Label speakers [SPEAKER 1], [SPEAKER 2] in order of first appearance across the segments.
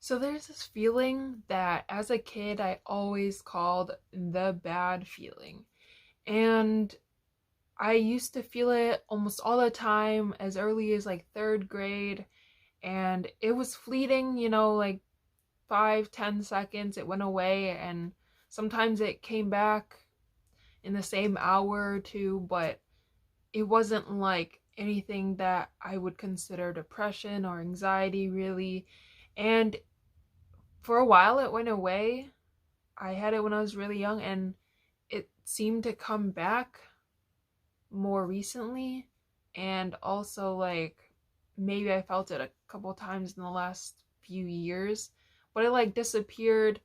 [SPEAKER 1] So there's this feeling that as a kid I always called the bad feeling. And I used to feel it almost all the time as early as like third grade. And it was fleeting, like 5, 10 seconds, it went away. And sometimes it came back in the same hour or two, but it wasn't like anything that I would consider depression or anxiety, really. And for a while it went away. I had it when I was really young, and it seemed to come back more recently. And also, like, maybe I felt it a couple times in the last few years, but it like disappeared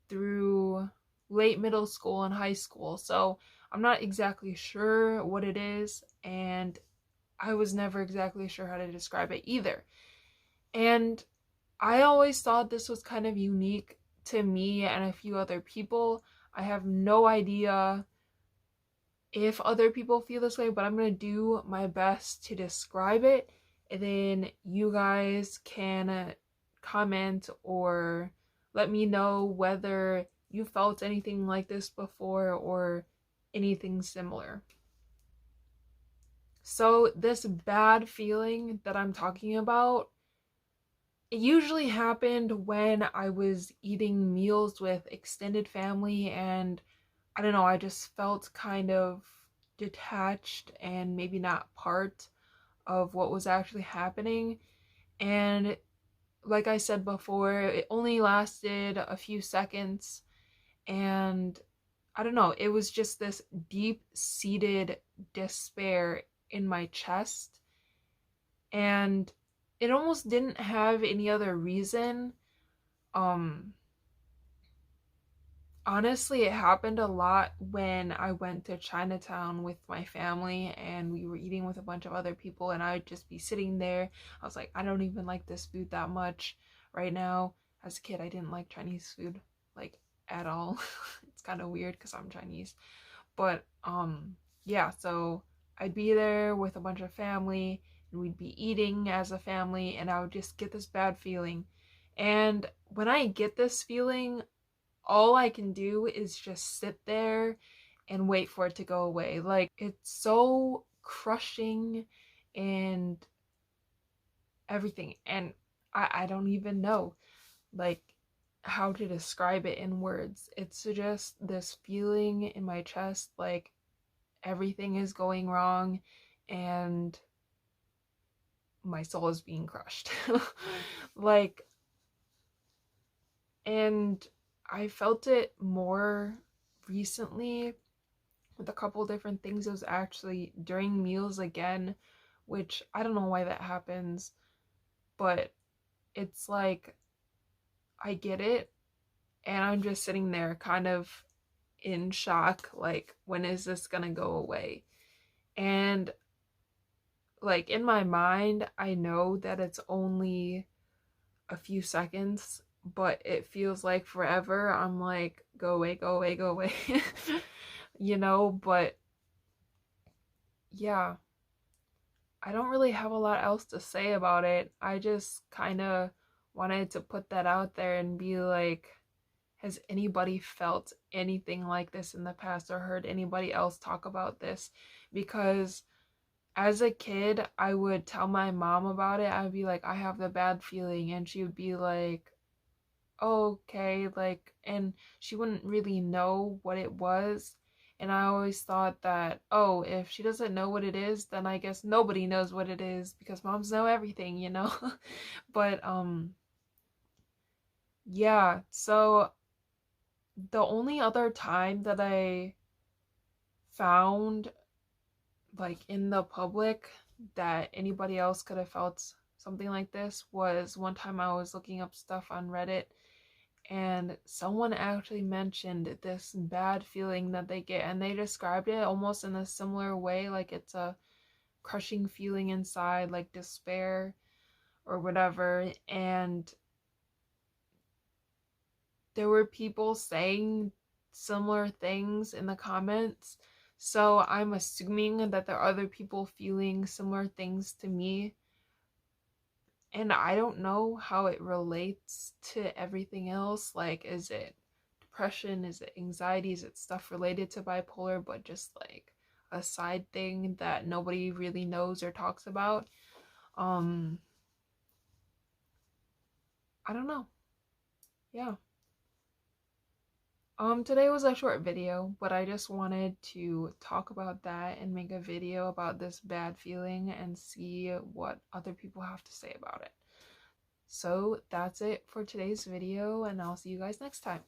[SPEAKER 1] through late middle school and high school. So I'm not exactly sure what it is, and I was never exactly sure how to describe it either. And I always thought this was kind of unique to me and a few other people. I have no idea if other people feel this way, but I'm going to do my best to describe it. And then you guys can comment or let me know whether you felt anything like this before or anything similar. So, this bad feeling that I'm talking about, it usually happened when I was eating meals with extended family, and I don't know, I just felt kind of detached and maybe not part of what was actually happening. And like I said before, it only lasted a few seconds, and I don't know, it was just this deep seated despair in my chest, and it almost didn't have any other reason. Um, Honestly, it happened a lot when I went to Chinatown with my family and we were eating with a bunch of other people, and I would just be sitting there. I was like, I don't even like this food that much right now. As a kid, I didn't like Chinese food like at all. It's kind of weird because I'm Chinese. But yeah, so I'd be there with a bunch of family and we'd be eating as a family, and I would just get this bad feeling. And when I get this feeling, all I can do is just sit there and wait for it to go away. Like, it's so crushing and everything. And I don't even know, like, how to describe it in words. It's just this feeling in my chest, like everything is going wrong and my soul is being crushed. Like, and I felt it more recently with a couple different things. It was actually during meals again, which I don't know why that happens, but it's like I get it, and I'm just sitting there kind of in shock, like, when is this gonna go away? And like in my mind, I know that it's only a few seconds, but it feels like forever. I'm like, go away, go away, go away. But yeah, I don't really have a lot else to say about it. I just kind of wanted to put that out there and be like, has anybody felt anything like this in the past or heard anybody else talk about this? Because as a kid, I would tell my mom about it. I'd be like, I have the bad feeling. And she would be like, okay, like, and she wouldn't really know what it was. And I always thought that, oh, if she doesn't know what it is, then I guess nobody knows what it is because moms know everything. But yeah, so the only other time that I found, like, in the public, that anybody else could have felt something like this was one time I was looking up stuff on Reddit, and someone actually mentioned this bad feeling that they get, and they described it almost in a similar way, like it's a crushing feeling inside, like despair or whatever. And there were people saying similar things in the comments, so I'm assuming that there are other people feeling similar things to me. And I don't know how it relates to everything else. Like, is it depression? Is it anxiety? Is it stuff related to bipolar, but just like a side thing that nobody really knows or talks about? Um, I don't know. Yeah. Today was a short video, but I just wanted to talk about that and make a video about this bad feeling and see what other people have to say about it. So that's it for today's video, and I'll see you guys next time.